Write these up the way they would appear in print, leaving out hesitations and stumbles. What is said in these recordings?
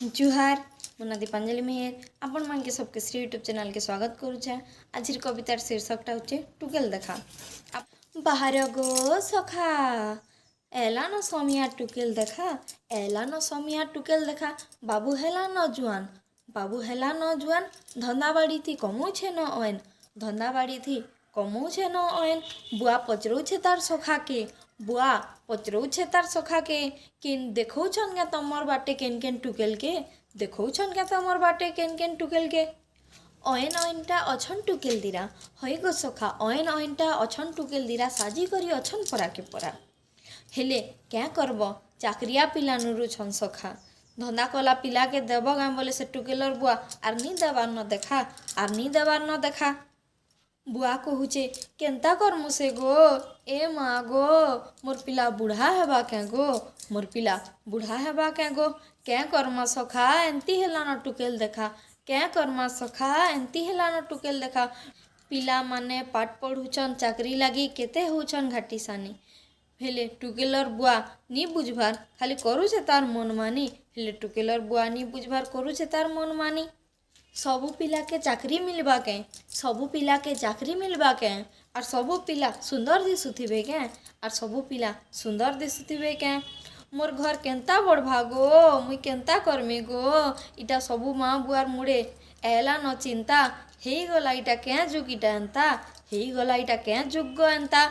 जुहार मुना दीपांजलि मेहर आपण मान के सबके श्री यूट्यूब चैनल के स्वागत करुछे। आज कवितार शीर्षकटा होचे टुकेल देखा। बाहर गो सखा एला न समिया टुकेल देखा, एला न समिया टुकेल देखा। बाबू हेला न जुआन, बाबू हेला न जुआन। धंदा बाड़ी थी कमौ छे न ओन, धंदा बाड़ी थी कमौ छे न ओन। बुआ पचरौ छे तार सखा के, बुआ पचरौ छे तार सखा के। केन देखौ छन क्या तमर बाटे केन केन टुकेल के, देखौ छन क्या तमर बाटे केन केन टुकेल के। ओन ओनटा अछन टुकेल दिरा, हई गो सखा ओन ओनटा अछन टुकेल दिरा। साजी करी अछन परा के परा। हेले क्या करब चाकरिया पिला नुरु छन सखा। धंदा कला पिला के देव गाँ बोले से टुकेलर बुआ आर नी देवार न देखा, आर नी देवार न देखा। बुआ कहूचे केन्ता करमु से गो, ए माँ गो मोर पिला बुढ़ा हेबा क्या गो, मोर पिला बुढ़ा हेबा क्या गो। क्या करमा सखा एंती हेला न टुकेल देखा, क्या करमा सखा एंती हेला न टुकेल देखा। पिला माने पाठ पढ़ुछन चाकरी लागी केते होछन घाटी सानी। हेले टुकेलर बुआ नी बुझबार खाली करूछे तार मन मानी, हेले टुकेलर बुआ नी बुझबार करूछे तार मन मानी। सबू पिला के चाकरी मिलबा के, सबू पिला के चाकरी मिलबा के, और सबू पिला सुंदर दिसुथिबे के, और सबू पिला सुंदर दिसुथिबे के। मोर घर केन्ता बढ़भा गो, मुई केन्ता करमी गो। इटा सबू माँ बुआर मुड़े एला न चिंता, हेई गला इटा क्या जुग इटा एंता, हेई गला इटा क्या जुग गो एंता।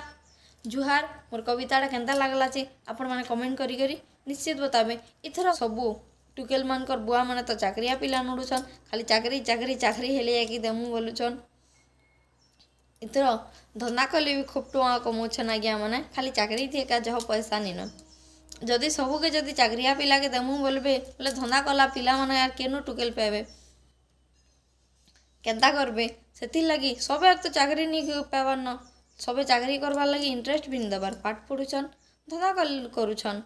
जुहार मोर कविताटा केन्ता लागला चे आपण माने कमेंट करी करी निश्चित बताबे। इथर सबू टुकेल मानकर बुआ माने तो चाकरिया पिला नडुछन, खाली चाकरी चाकरी चाकरी हेले जाकि देमु बोलुछन। इथर धंदा कले भी खूब टଙ୍କା कमौछन आज्ञा माने, खाली चाकरी थी एका जह पैसा निन। जदि सबू के जदि चाकरिया पिला के देमु बोलबे बोले धंदा कला पिला माने यार केनु टुकेल पाबे, केन्ता करबे। सेथिर लगी सबे तो चाकरी नी पाबार न, सबे चाकरी करबार लगी इंटरेस्ट भी नी देबार। पाठ पढ़ुछन धंदा करुछन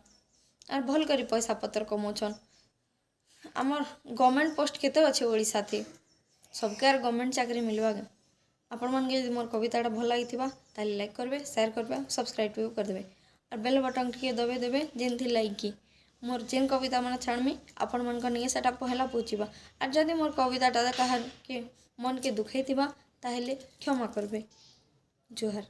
और भल करी पैसा पत्र कमौछन। आमर गवर्नमेंट पोस्ट केते अच्छे ओडिशा थी, सबके यार गवर्नमेंट चाकरी मिलवा के। आपण मन के मोर कविताटा भल लागिथिबा ताले लाइक करबे, शेयर करबे, सब्सक्राइब भी कर देबे और बेल बटन टिके दबे देबे जेनथि लाइक की मोर जेन कविता माने छाड़मी आपण मन को निये सेटा पहला पहुँचीबा। और जदि मोर कविताटा काहार के मन के दुखैथिबा ताहेले क्षमा करबे। जोहार।